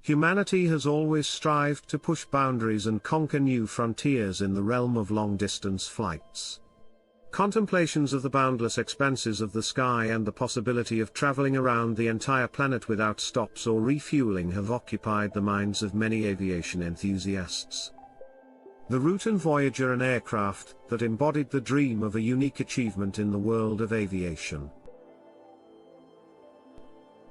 Humanity has always strived to push boundaries and conquer new frontiers in the realm of long-distance flights. Contemplations of the boundless expanses of the sky and the possibility of traveling around the entire planet without stops or refueling have occupied the minds of many aviation enthusiasts. The Rutan Voyager, an aircraft that embodied the dream of a unique achievement in the world of aviation.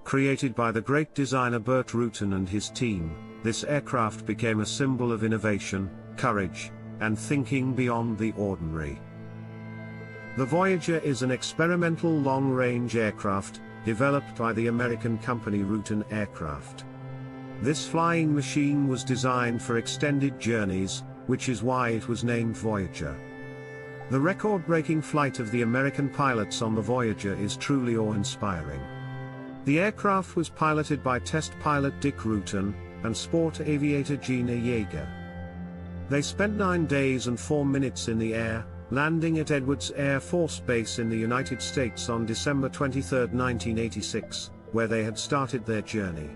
Created by the great designer Burt Rutan and his team, this aircraft became a symbol of innovation, courage, and thinking beyond the ordinary. The Voyager is an experimental long-range aircraft, developed by the American company Rutan Aircraft. This flying machine was designed for extended journeys, which is why it was named Voyager. The record-breaking flight of the American pilots on the Voyager is truly awe-inspiring. The aircraft was piloted by test pilot Dick Rutan and sport aviator Gina Yeager. They spent 9 days and 4 minutes in the air, landing at Edwards Air Force Base in the United States on December 23, 1986, where they had started their journey.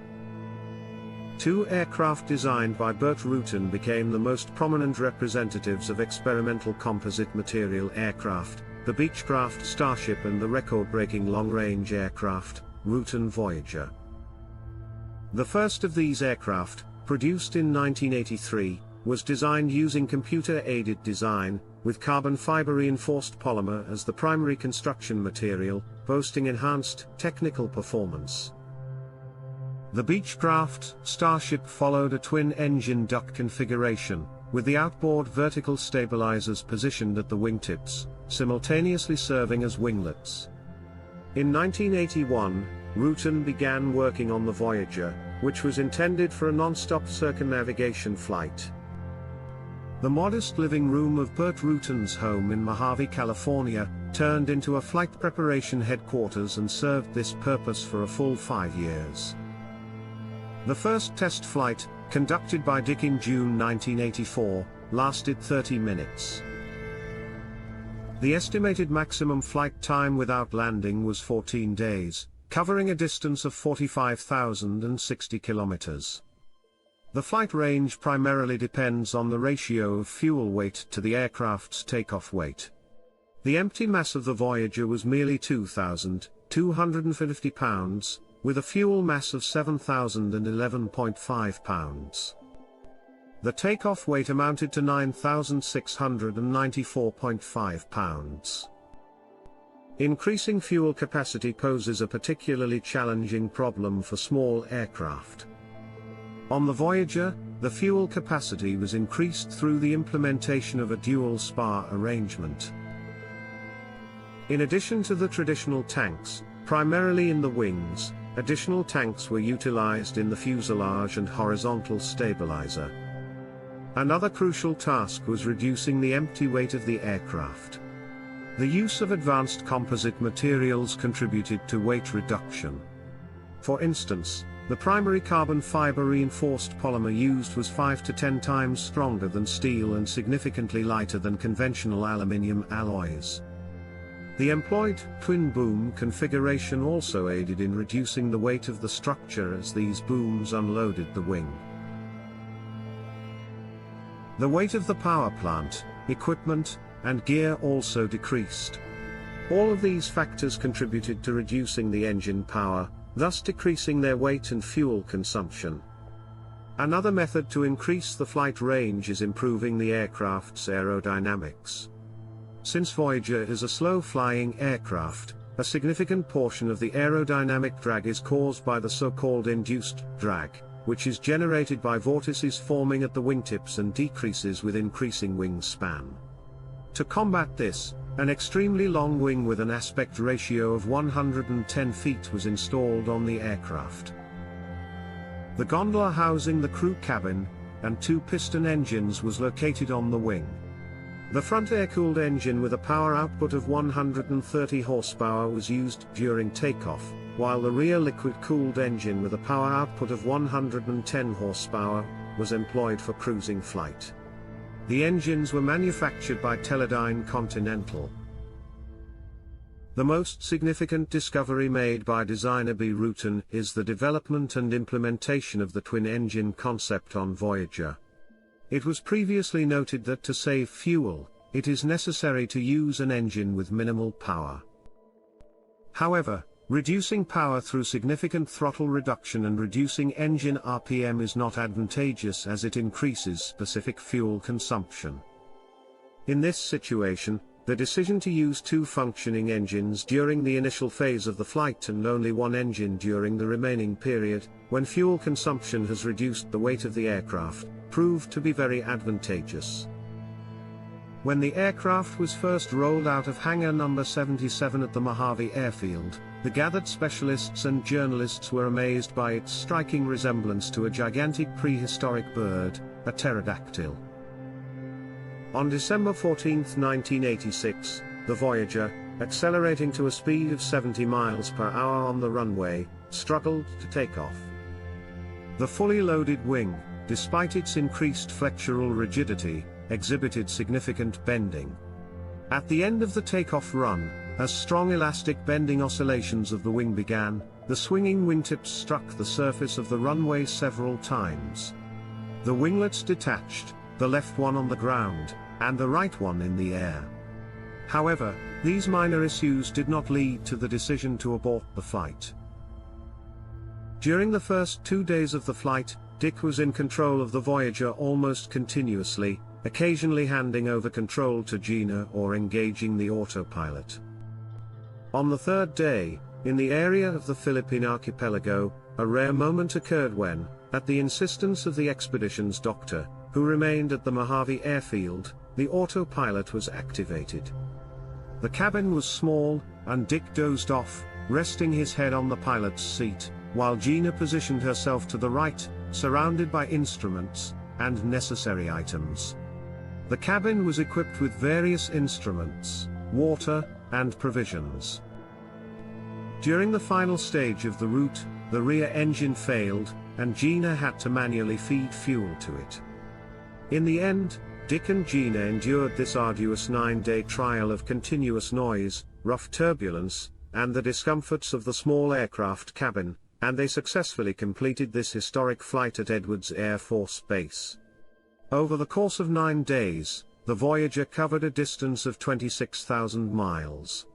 2 aircraft designed by Burt Rutan became the most prominent representatives of experimental composite material aircraft, the Beechcraft Starship and the record-breaking long-range aircraft, Rutan Voyager. The first of these aircraft, produced in 1983, was designed using computer-aided design, with carbon fiber reinforced polymer as the primary construction material, boasting enhanced technical performance. The Beechcraft Starship followed a twin-engine duct configuration, with the outboard vertical stabilizers positioned at the wingtips, simultaneously serving as winglets. In 1981, Rutan began working on the Voyager, which was intended for a non-stop circumnavigation flight. The modest living room of Burt Rutan's home in Mojave, California, turned into a flight preparation headquarters and served this purpose for a full 5 years. The first test flight, conducted by Dick in June 1984, lasted 30 minutes. The estimated maximum flight time without landing was 14 days, covering a distance of 45,060 kilometers. The flight range primarily depends on the ratio of fuel weight to the aircraft's takeoff weight. The empty mass of the Voyager was merely 2,250 pounds, with a fuel mass of 7,011.5 pounds. The takeoff weight amounted to 9,694.5 pounds. Increasing fuel capacity poses a particularly challenging problem for small aircraft. On the Voyager, the fuel capacity was increased through the implementation of a dual spar arrangement. In addition to the traditional tanks, primarily in the wings, additional tanks were utilized in the fuselage and horizontal stabilizer. Another crucial task was reducing the empty weight of the aircraft. The use of advanced composite materials contributed to weight reduction. For instance, the primary carbon fiber reinforced polymer used was 5 to 10 times stronger than steel and significantly lighter than conventional aluminium alloys. The employed twin boom configuration also aided in reducing the weight of the structure as these booms unloaded the wing. The weight of the power plant, equipment, and gear also decreased. All of these factors contributed to reducing the engine power, thus decreasing their weight and fuel consumption. Another method to increase the flight range is improving the aircraft's aerodynamics. Since Voyager is a slow-flying aircraft, a significant portion of the aerodynamic drag is caused by the so-called induced drag, which is generated by vortices forming at the wingtips and decreases with increasing wingspan. To combat this, an extremely long wing with an aspect ratio of 110 feet was installed on the aircraft. The gondola housing the crew cabin, and 2 piston engines was located on the wing. The front air-cooled engine with a power output of 130 horsepower was used during takeoff, while the rear liquid-cooled engine with a power output of 110 horsepower was employed for cruising flight. The engines were manufactured by Teledyne Continental. The most significant discovery made by designer Burt Rutan is the development and implementation of the twin-engine concept on Voyager. It was previously noted that to save fuel, it is necessary to use an engine with minimal power. However, reducing power through significant throttle reduction and reducing engine RPM is not advantageous as it increases specific fuel consumption. In this situation, the decision to use two functioning engines during the initial phase of the flight and only one engine during the remaining period, when fuel consumption has reduced the weight of the aircraft, proved to be very advantageous. When the aircraft was first rolled out of hangar number 77 at the Mojave Airfield, the gathered specialists and journalists were amazed by its striking resemblance to a gigantic prehistoric bird, a pterodactyl. On December 14, 1986, the Voyager, accelerating to a speed of 70 miles per hour on the runway, struggled to take off. The fully loaded wing, despite its increased flexural rigidity, exhibited significant bending. At the end of the takeoff run, as strong elastic bending oscillations of the wing began, the swinging wingtips struck the surface of the runway several times. The winglets detached, the left one on the ground, and the right one in the air. However, these minor issues did not lead to the decision to abort the flight. During the first 2 days of the flight, Dick was in control of the Voyager almost continuously, occasionally handing over control to Gina or engaging the autopilot. On the third day, in the area of the Philippine archipelago, a rare moment occurred when, at the insistence of the expedition's doctor, who remained at the Mojave Airfield, the autopilot was activated. The cabin was small, and Dick dozed off, resting his head on the pilot's seat, while Gina positioned herself to the right, surrounded by instruments and necessary items. The cabin was equipped with various instruments, water, and provisions. During the final stage of the route, the rear engine failed, and Gina had to manually feed fuel to it. In the end, Dick and Gina endured this arduous 9-day trial of continuous noise, rough turbulence, and the discomforts of the small aircraft cabin, and they successfully completed this historic flight at Edwards Air Force Base. Over the course of 9 days, the Voyager covered a distance of 26,000 miles.